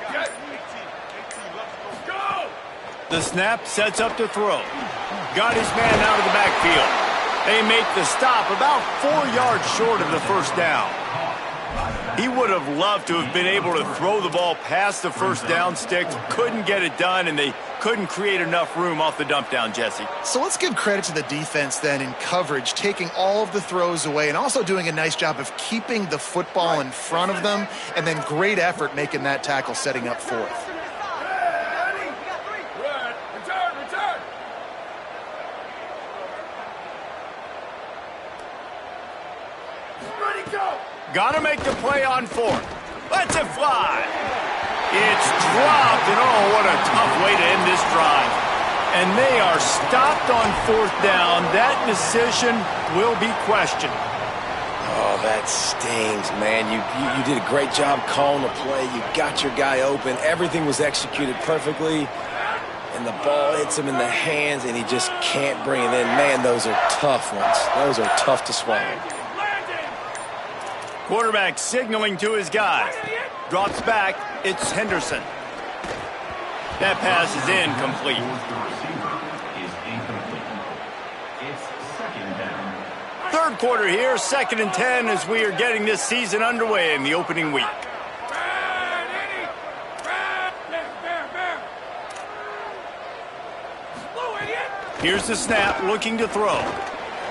The snap sets up to throw. Got his man out of the backfield. They make the stop about 4 yards short of the first down. He would have loved to have been able to throw the ball past the first down sticks. Couldn't get it done, and they couldn't create enough room off the dump down, Jesse. So let's give credit to the defense then in coverage, taking all of the throws away and also doing a nice job of keeping the football in front of them, and then great effort making that tackle, setting up fourth. Got to make the play on 4th. Lets it fly. It's dropped, and oh, what a tough way to end this drive. And they are stopped on 4th down. That decision will be questioned. that stings, man. You did a great job calling the play. You got your guy open. Everything was executed perfectly. And the ball hits him in the hands, and he just can't bring it in. Man, those are tough ones. Those are tough to swallow. Quarterback signaling to his guy. Drops back. It's Henderson. That pass is incomplete. Third quarter here, 2nd and 10 as we are getting this season underway in the opening week. Here's the snap, looking to throw.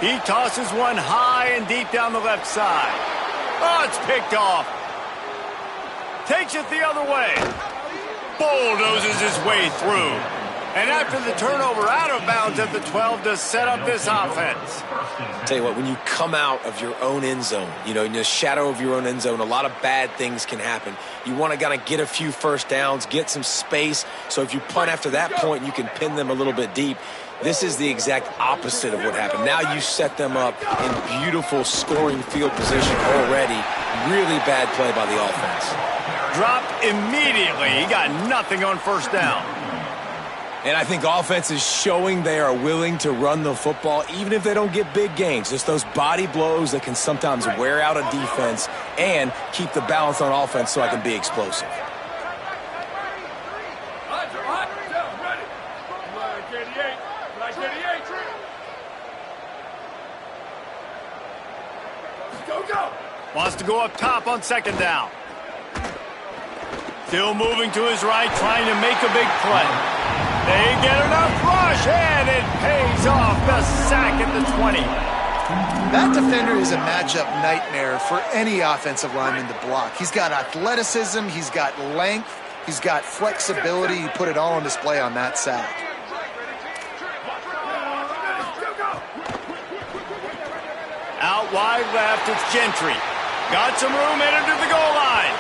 He tosses one high and deep down the left side. Oh, it's picked off. Takes it the other way. Bulldozes his way through. And after the turnover out of bounds at the 12 to set up this offense. Tell you what, when you come out of your own end zone, you know, in the shadow of your own end zone, a lot of bad things can happen. You want to kind of get a few first downs, get some space. So if you punt after that point, you can pin them a little bit deep. This is the exact opposite of what happened. Now you set them up in beautiful scoring field position already. Really bad play by the offense. Dropped immediately. He got nothing on first down. And I think offense is showing they are willing to run the football, even if they don't get big gains. Just those body blows that can sometimes wear out a defense and keep the balance on offense so I can be explosive. Wants to go up top on 2nd down. Still moving to his right, trying to make a big play. They get enough rush, and it pays off. The sack at the 20. That defender is a matchup nightmare for any offensive lineman to block. He's got athleticism, he's got length, he's got flexibility. He put it all on display on that sack. Out wide left, it's Gentry. Got some room, headed to the goal line.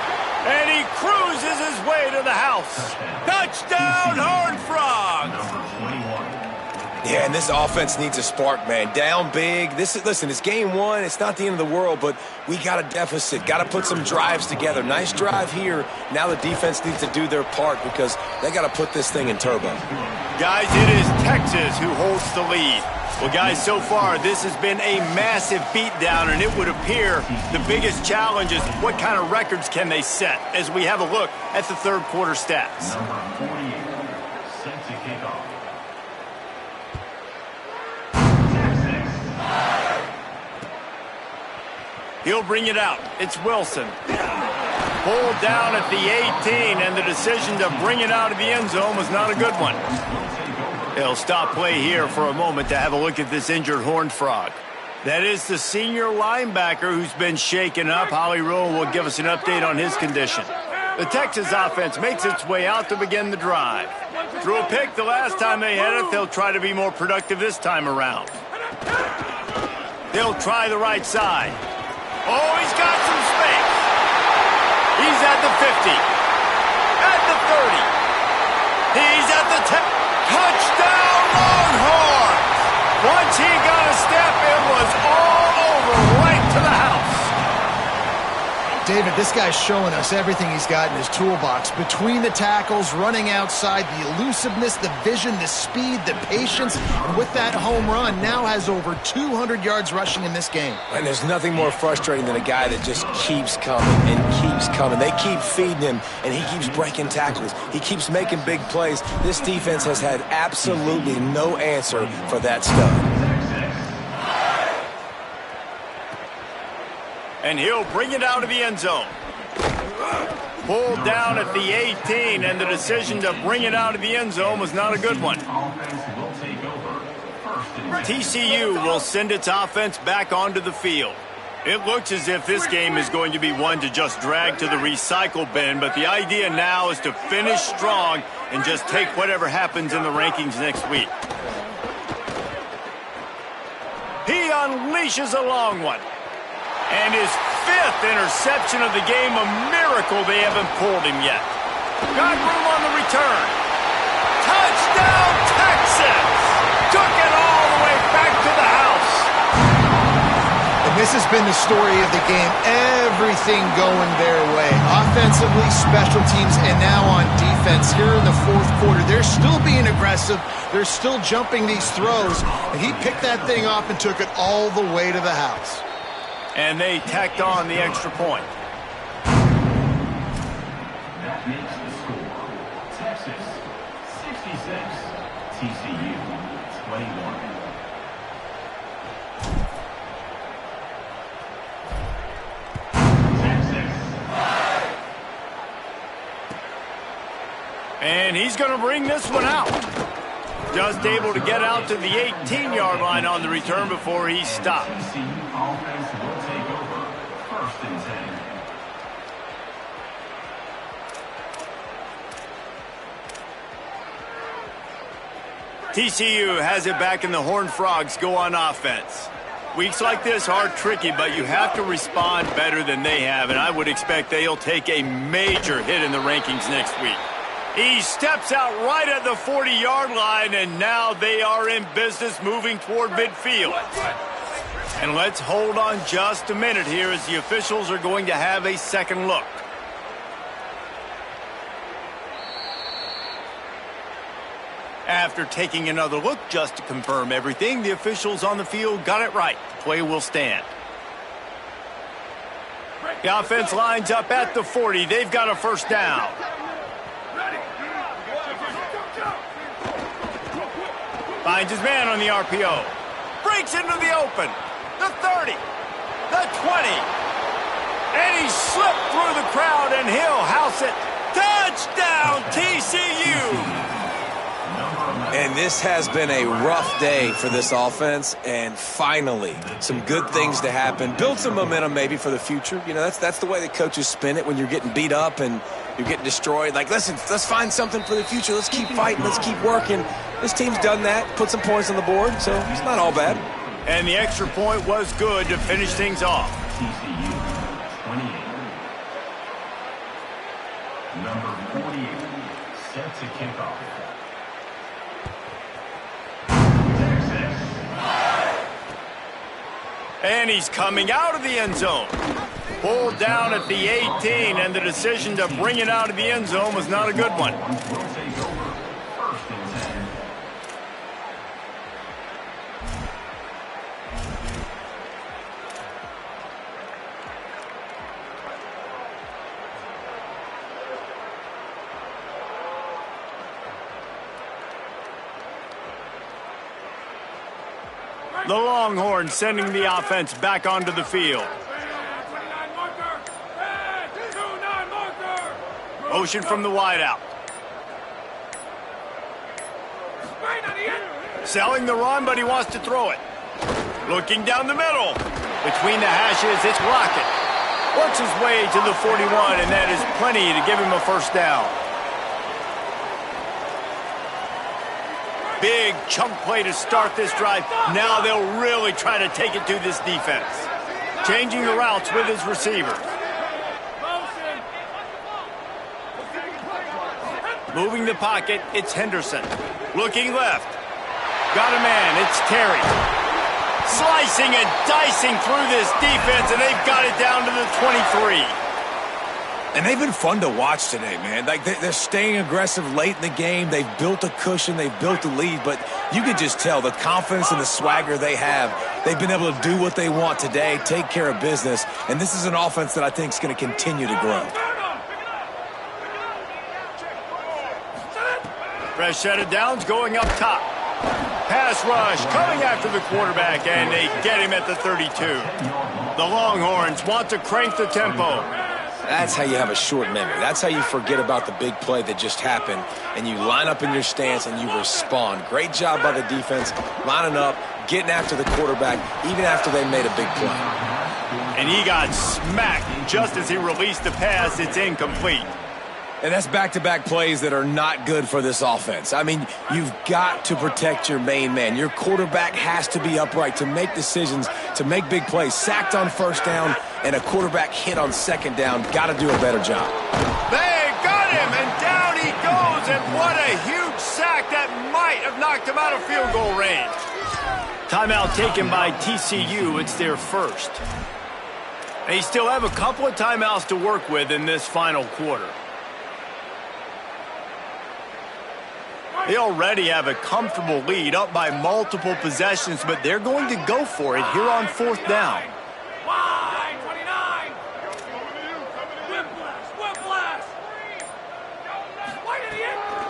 And he cruises his way to the house. Touchdown, Horned Frogs! Yeah, and this offense needs a spark, man. Down big. Listen, it's game one. It's not the end of the world, but we got a deficit. Got to put some drives together. Nice drive here. Now the defense needs to do their part because they got to put this thing in turbo. Guys, it is Texas who holds the lead. Well, guys, so far, this has been a massive beatdown, and it would appear the biggest challenge is what kind of records can they set as we have a look at the third quarter stats. Number 48, set to kick off. He'll bring it out. It's Wilson. Pulled down at the 18, and the decision to bring it out of the end zone was not a good one. They'll stop play here for a moment to have a look at this injured Horned Frog. That is the senior linebacker who's been shaken up. Holly Rowe will give us an update on his condition. The Texas offense makes its way out to begin the drive. Threw a pick the last time they had it. They'll try to be more productive this time around. They'll try the right side. Oh, he's got some space. He's at the 50. At the 30. He's at the 10. Touchdown, Longhorns! Once he got a step, it was all over, right to the house. David, this guy's showing us everything he's got in his toolbox. Between the tackles, running outside, the elusiveness, the vision, the speed, the patience. And with that home run, now has over 200 yards rushing in this game. And there's nothing more frustrating than a guy that just keeps coming and keeps coming. They keep feeding him, and he keeps breaking tackles. He keeps making big plays. This defense has had absolutely no answer for that stud. And he'll bring it out of the end zone. Pulled down at the 18, and the decision to bring it out of the end zone was not a good one. TCU will send its offense back onto the field. It looks as if this game is going to be one to just drag to the recycle bin, but the idea now is to finish strong and just take whatever happens in the rankings next week. He unleashes a long one. And his 5th interception of the game, a miracle they haven't pulled him yet. Got room on the return. Touchdown, Texas! Took it all the way back to the house. And this This has been the story of the game. Everything going their way. Offensively, special teams, and now on defense here in the fourth quarter. They're still being aggressive. They're still jumping these throws. And he picked that thing off and took it all the way to the house. And they tacked on the extra point. That makes the score. Texas 66, TCU 21. And he's going to bring this one out. Just able to get out to the 18-yard line on the return before he stopped. TCU offense will take over. 1st and 10. TCU has it back, and the Horned Frogs go on offense. Weeks like this are tricky, but you have to respond better than they have, and I would expect they'll take a major hit in the rankings next week. He steps out right at the 40-yard line, and now they are in business moving toward midfield. And let's hold on just a minute here as the officials are going to have a second look. After taking another look just to confirm everything, the officials on the field got it right. Play will stand. The offense lines up at the 40. They've got a first down. Finds his man on the RPO. Breaks into the open. The 30. The 20. And he slipped through the crowd, and he'll house it. Touchdown, TCU! And this has been a rough day for this offense, and finally, some good things to happen. Build some momentum maybe for the future. You know, that's the way the coaches spin it when you're getting beat up and you're getting destroyed. Like, listen, let's find something for the future. Let's keep fighting. Let's keep working. This team's done that, put some points on the board, so it's not all bad. And the extra point was good to finish things off. TCU 28. Number 48 set to kick off. And he's coming out of the end zone. Pulled down at the 18, and the decision to bring it out of the end zone was not a good one. The Longhorns sending the offense back onto the field. Motion from the wideout. Selling the run, but he wants to throw it. Looking down the middle. Between the hashes, it's Rocket. Works his way to the 41, and that is plenty to give him a first down. Big chunk play to start this drive. Now they'll really try to take it to this defense. Changing the routes with his receiver. Moving the pocket, it's Henderson. Looking left. Got a man, it's Terry. Slicing and dicing through this defense, and they've got it down to the 23. And they've been fun to watch today, man. Like, they're staying aggressive late in the game. They've built a cushion. They've built a lead. But you can just tell the confidence and the swagger they have. They've been able to do what they want today, take care of business. And this is an offense that I think is going to continue to grow. Fresh set of downs going up top. Pass rush coming after the quarterback, and they get him at the 32. The Longhorns want to crank the tempo. That's how you have a short memory. That's how you forget about the big play that just happened, and you line up in your stance and you respond. Great job by the defense, lining up, getting after the quarterback, even after they made a big play. And he got smacked just as he released the pass. It's incomplete. And that's back-to-back plays that are not good for this offense. I mean, you've got to protect your main man. Your quarterback has to be upright to make decisions, to make big plays. Sacked on first down and a quarterback hit on second down. Got to do a better job. They got him, and down he goes. And what a huge sack that might have knocked him out of field goal range. Timeout taken by TCU. It's their first. They still have a couple of timeouts to work with in this final quarter. They already have a comfortable lead, up by multiple possessions, but they're going to go for it here on fourth down.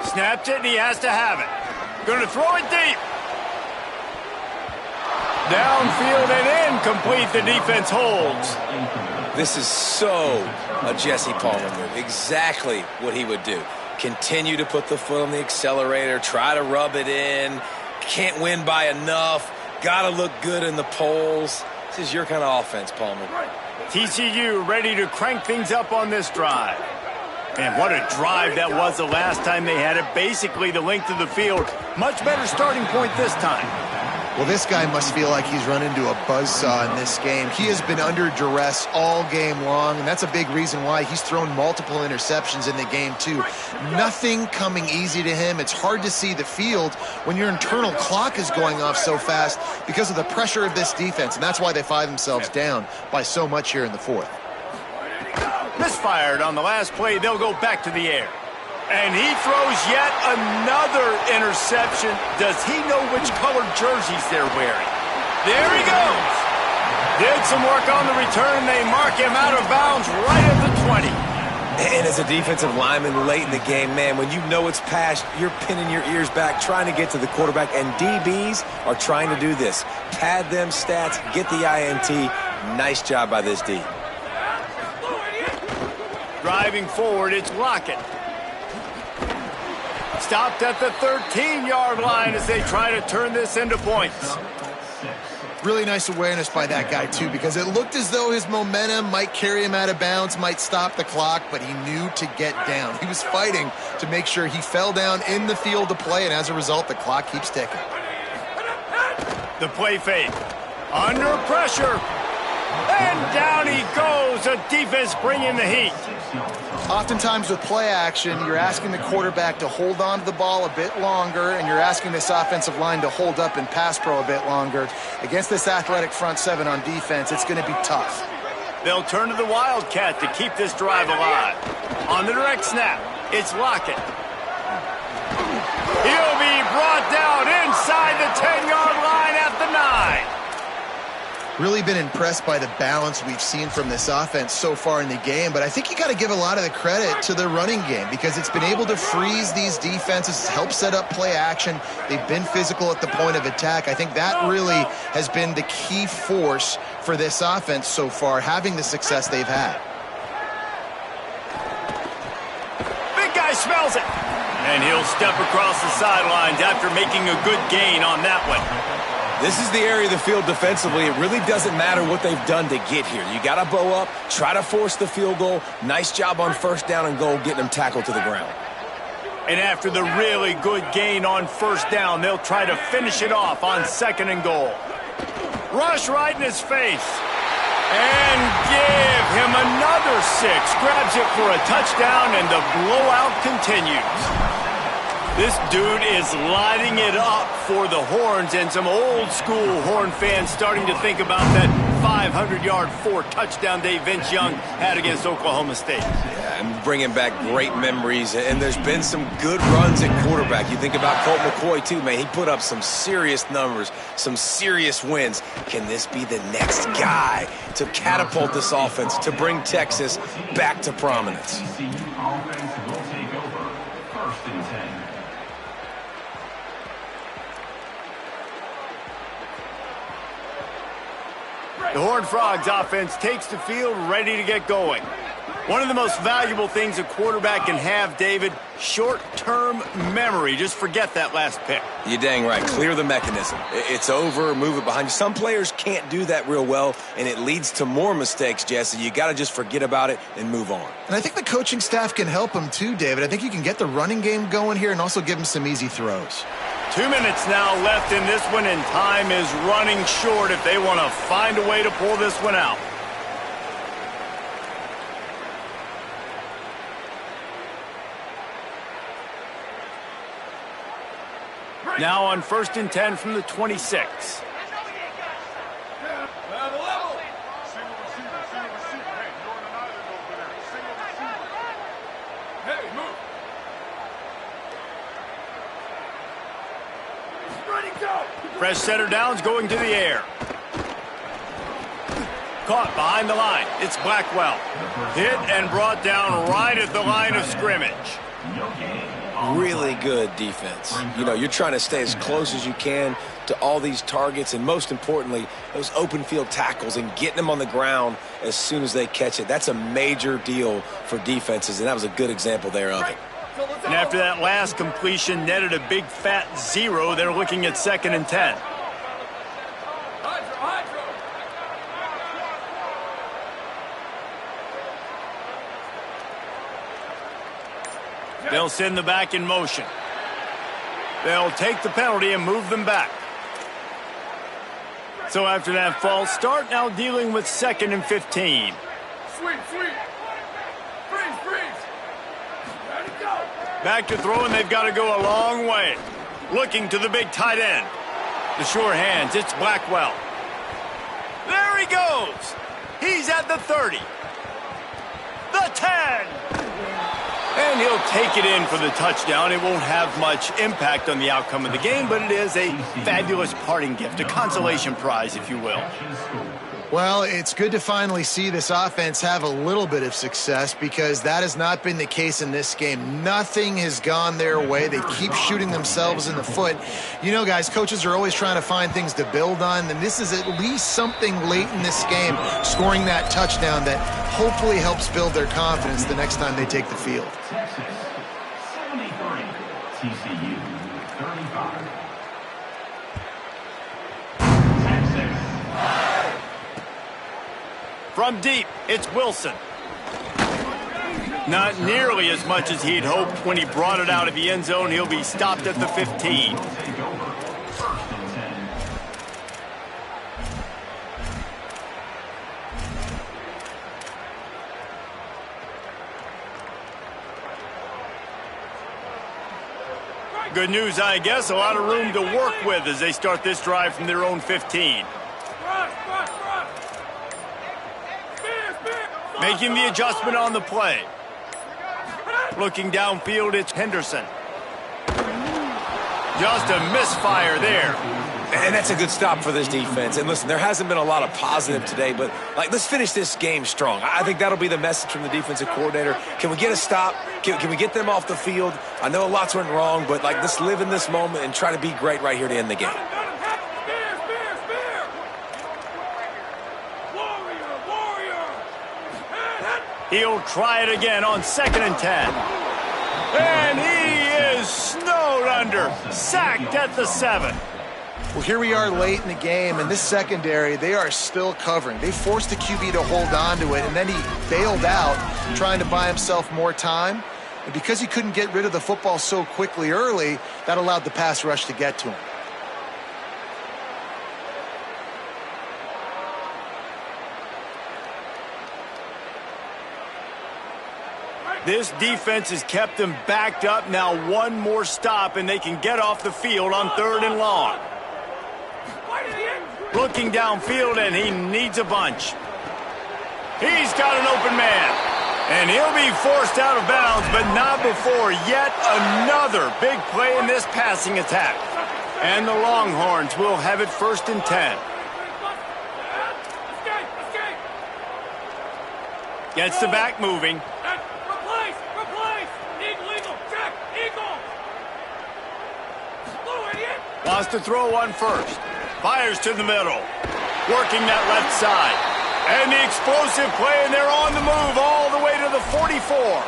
Snaps it, and he has to have it. Going to throw it deep. Downfield and incomplete. The defense holds. This is so a Jesse Palmer move. Exactly what he would do. Continue to put the foot on the accelerator, try to rub it in. Can't win by enough. Got to look good in the polls. This is your kind of offense, Palmer. TCU ready to crank things up on this drive. And what a drive that was the last time they had it. Basically the length of the field. Much better starting point this time. Well, this guy must feel like he's run into a buzzsaw in this game. He has been under duress all game long, and that's a big reason why he's thrown multiple interceptions in the game, too. Nothing coming easy to him. It's hard to see the field when your internal clock is going off so fast because of the pressure of this defense, and that's why they find themselves down by so much here in the fourth. Misfired on the last play. They'll go back to the air. And he throws yet another interception. Does he know which colored jerseys they're wearing? There he goes. Did some work on the return. They mark him out of bounds right at the 20. And as a defensive lineman late in the game, man, when you know it's past, you're pinning your ears back, trying to get to the quarterback. And DBs are trying to do this. Pad them stats, get the INT. Nice job by this D. Driving forward, it's Lockett. Stopped at the 13-yard line as they try to turn this into points. Really nice awareness by that guy, too, because it looked as though his momentum might carry him out of bounds, might stop the clock, but he knew to get down. He was fighting to make sure he fell down in the field to play, and as a result, the clock keeps ticking. The play fake. Under pressure. And down he goes. The defense bringing the heat. Oftentimes with play action, you're asking the quarterback to hold on to the ball a bit longer, and you're asking this offensive line to hold up in pass pro a bit longer. Against this athletic front seven on defense, it's going to be tough. They'll turn to the Wildcat to keep this drive alive. On the direct snap, it's Lockett. He'll be brought down inside the 10-yard line at the 9. Really been impressed by the balance we've seen from this offense so far in the game, but I think you got to give a lot of the credit to the running game because it's been able to freeze these defenses, help set up play action. They've been physical at the point of attack. I think that really has been the key force for this offense so far, having the success they've had. Big guy smells it. And he'll step across the sidelines after making a good gain on that one. This is the area of the field defensively. It really doesn't matter what they've done to get here. You got to bow up, try to force the field goal. Nice job on first down and goal, getting them tackled to the ground. And after the really good gain on first down, they'll try to finish it off on second and goal. Rush right in his face. And give him another 6. Grabs it for a touchdown, and the blowout continues. This dude is lighting it up for the Horns, and some old-school Horn fans starting to think about that 500-yard 4-touchdown day Vince Young had against Oklahoma State. Yeah, and bringing back great memories, and there's been some good runs at quarterback. You think about Colt McCoy, too, man. He put up some serious numbers, some serious wins. Can this be the next guy to catapult this offense, to bring Texas back to prominence? TCU offense will take over. First and 10. The Horned Frogs offense takes the field, ready to get going. One of the most valuable things a quarterback can have, David, short-term memory. Just forget that last pick. You're dang right. Clear the mechanism. It's over, move it behind you. Some players can't do that real well, and it leads to more mistakes, Jesse. You got to just forget about it and move on. And I think the coaching staff can help him too, David. I think you can get the running game going here and also give him some easy throws. 2 minutes now left in this one, and time is running short if they want to find a way to pull this one out. Now on 1st and 10 from the 26. Fresh center downs going to the air. Caught behind the line. It's Blackwell. Hit and brought down right at the line of scrimmage. Really good defense. You know, you're trying to stay as close as you can to all these targets, and most importantly, those open field tackles and getting them on the ground as soon as they catch it. That's a major deal for defenses, and that was a good example there of it. And after that last completion netted a big fat 0, they're looking at 2nd and 10. They'll send the back in motion. They'll take the penalty and move them back. So after that false start, now dealing with 2nd and 15. Sweep. Freeze. Ready, go. Back to throw, and they've got to go a long way. Looking to the big tight end. The sure hands, it's Blackwell. There he goes. He's at the 30. The 10. And he'll take it in for the touchdown. It won't have much impact on the outcome of the game, but it is a fabulous parting gift, a consolation prize, if you will. Well, it's good to finally see this offense have a little bit of success because that has not been the case in this game. Nothing has gone their way. They keep shooting themselves in the foot. You know, guys, coaches are always trying to find things to build on, and this is at least something late in this game, scoring that touchdown that hopefully helps build their confidence the next time they take the field. Texas, 73. TCU, 35. Texas. From deep, it's Wilson. Not nearly as much as he'd hoped when he brought it out of the end zone. He'll be stopped at the 15. Good news, I guess. A lot of room to work with as they start this drive from their own 15. Making the adjustment on the play. Looking downfield, it's Henderson. Just a misfire there. And that's a good stop for this defense. And listen, there hasn't been a lot of positive today, but let's finish this game strong. I think that'll be the message from the defensive coordinator. Can we get a stop? Can we get them off the field? I know lots went wrong, but let's live in this moment and try to be great right here to end the game. He'll try it again on 2nd and 10. And he is snowed under. Sacked at the 7. Well, here we are late in the game, and this secondary, they are still covering. They forced the QB to hold on to it, and then he bailed out, trying to buy himself more time. And because he couldn't get rid of the football so quickly early, that allowed the pass rush to get to him. This defense has them backed up. Now one more stop, and they can get off the field on 3rd and long. Looking downfield, and he needs a bunch. He's got an open man. And he'll be forced out of bounds, but not before yet another big play in this passing attack. And the Longhorns will have it 1st and 10. Gets the back moving. Wants to throw one first. Fires to the middle. Working that left side. And the explosive play, and they're on the move all the way to the 44.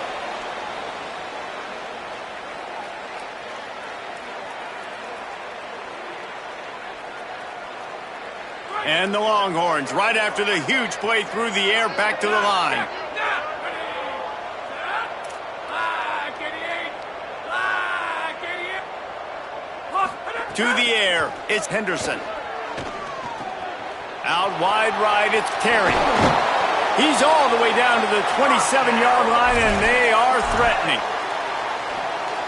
And the Longhorns, right after the huge play through the air, back to the line. To the air, it's Henderson. Out wide right, it's Terry. He's all the way down to the 27-yard line, and they are threatening.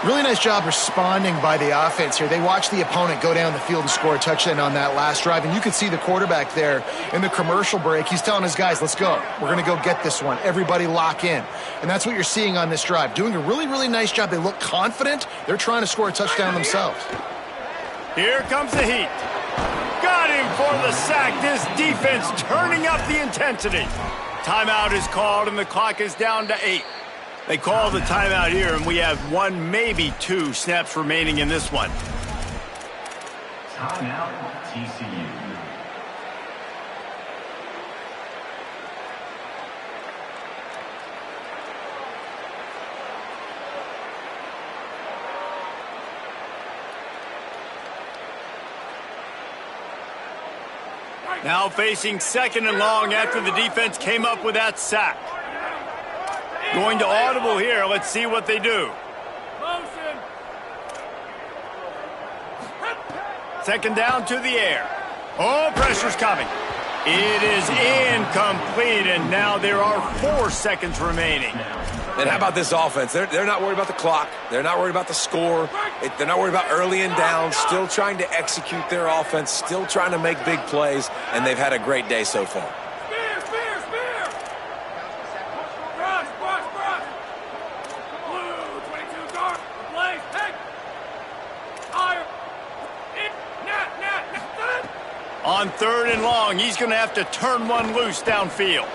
Really nice job responding by the offense here. They watched the opponent go down the field and score a touchdown on that last drive, and you could see the quarterback there in the commercial break. He's telling his guys, let's go. We're going to go get this one. Everybody lock in. And that's what you're seeing on this drive. Doing a really, really nice job. They look confident. They're trying to score a touchdown themselves. Here comes the heat. got him for the sack. This defense turning up the intensity. Timeout is called, and the clock is down to 8. They call the timeout here, and we have 1, maybe 2 snaps remaining in this one. Timeout, TCU. Now facing 2nd and long after the defense came up with that sack. Going to audible here. Let's see what they do. 2nd down to the air. Oh, pressure's coming. It is incomplete, and now there are 4 seconds remaining. And how about this offense? They're not worried about the clock. They're not worried about the score. They're not worried about early and down. Still trying to execute their offense. Still trying to make big plays. And they've had a great day so far. Spear! Brush! Blue, 22 guard. Blaze, hey! Higher! Net! On 3rd and long, he's going to have to turn one loose downfield.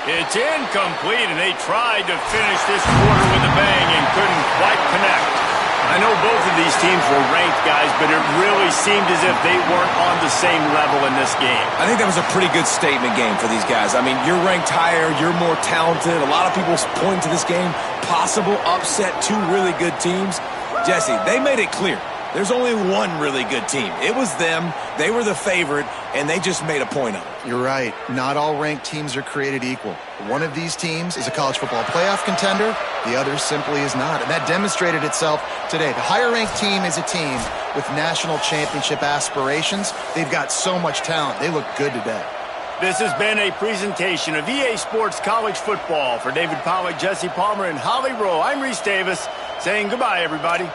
It's incomplete, and they tried to finish this quarter with a bang and couldn't quite connect. I know both of these teams were ranked, guys, but it really seemed as if they weren't on the same level in this game. I think that was a pretty good statement game for these guys. I mean, you're ranked higher, you're more talented. A lot of people point to this game, possible upset, 2 really good teams. Jesse, they made it clear. There's only one really good team. It was them. They were the favorite, and they just made a point of it. You're right. Not all ranked teams are created equal. One of these teams is a college football playoff contender. The other simply is not. And that demonstrated itself today. The higher-ranked team is a team with national championship aspirations. They've got so much talent. They look good today. This has been a presentation of EA Sports College Football. For David Pollack, Jesse Palmer, and Holly Rowe, I'm Reese Davis saying goodbye, everybody.